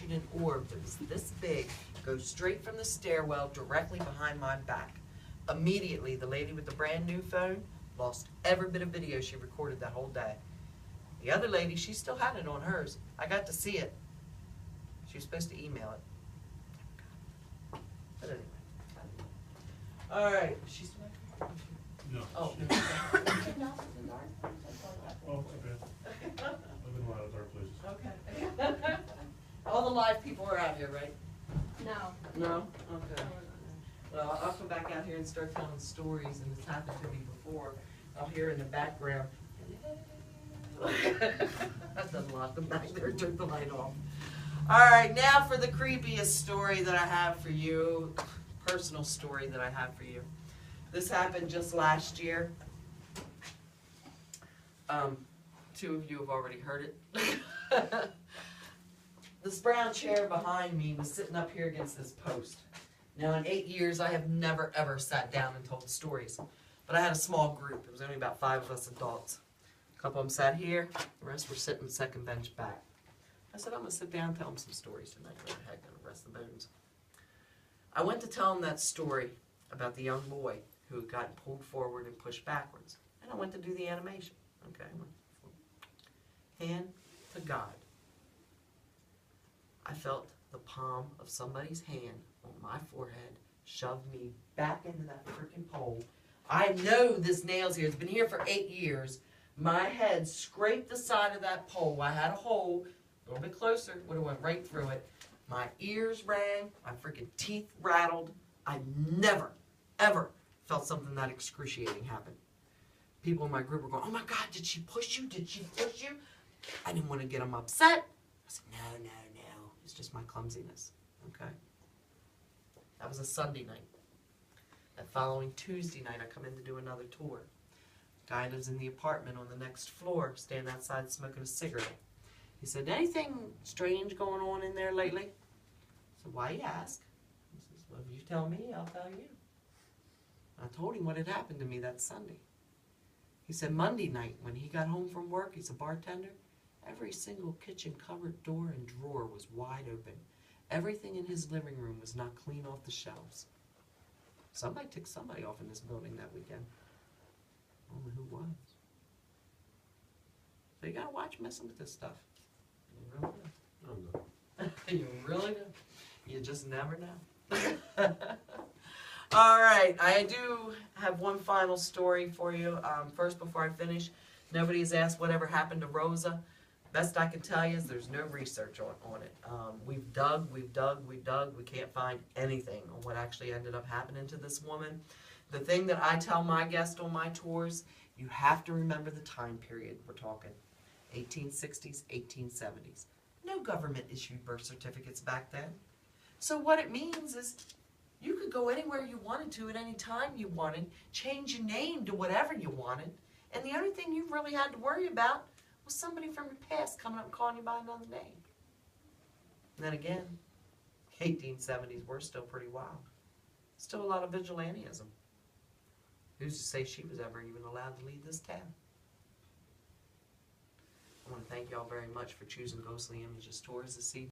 watching an orb that was this big go straight from the stairwell directly behind my back. Immediately, the lady with the brand new phone lost every bit of video she recorded that whole day. The other lady, she still had it on hers. I got to see it. She was supposed to email it. But anyway. All right. She's still back here? No. Oh. Oh, okay. I've been a lot of dark places. Okay. All the live people are out here, right? No. No? Okay. Well, I'll come back out here and start telling stories, and it's happened to me before. I'll hear in the background. I've done a lot of them back there. Turn the light off. All right, now for the creepiest story that I have for you, personal story that I have for you. This happened just last year. Two of you have already heard it. This brown chair behind me was sitting up here against this post. Now, in 8 years, I have never, ever sat down and told stories. But I had a small group. It was only about 5 of us adults. A couple of them sat here. The rest were sitting second bench back. I said, I'm going to sit down and tell them some stories tonight. Where the heck, gonna rest the bones. I went to tell them that story about the young boy who had gotten pulled forward and pushed backwards. And I went to do the animation. Okay, hand to God. I felt the palm of somebody's hand on my forehead shove me back into that freaking pole. I know this nail's here. It's been here for 8 years. My head scraped the side of that pole. I had a hole a little bit closer. Would have went right through it. My ears rang. My freaking teeth rattled. I never, ever felt something that excruciating happen. People in my group were going, oh my God, did she push you? Did she push you? I didn't want to get them upset. I said, no, no, no. It's just my clumsiness. Okay? That was a Sunday night. That following Tuesday night, I come in to do another tour. Guy lives in the apartment on the next floor, standing outside smoking a cigarette. He said, anything strange going on in there lately? I said, why you ask? He says, well, if you tell me, I'll tell you. I told him what had happened to me that Sunday. He said Monday night, when he got home from work, he's a bartender, every single kitchen cupboard door and drawer was wide open. Everything in his living room was not clean off the shelves. Somebody took somebody off in this building that weekend. I don't know who was. So you gotta watch messing with this stuff. You really do. You really do. You just never know. All right, I do have one final story for you. First, before I finish, nobody has asked whatever happened to Rosa. Best I can tell you is there's no research on it. We've dug. We can't find anything on what actually ended up happening to this woman. The thing that I tell my guests on my tours, you have to remember the time period we're talking. 1860s, 1870s. No government issued birth certificates back then. So what it means is you could go anywhere you wanted to at any time you wanted, change your name to whatever you wanted, and the only thing you really had to worry about was somebody from your past coming up and calling you by another name. And then again, 1870s were still pretty wild. Still a lot of vigilantism. Who's to say she was ever even allowed to leave this town? I want to thank you all very much for choosing Ghostly Images Tours this evening.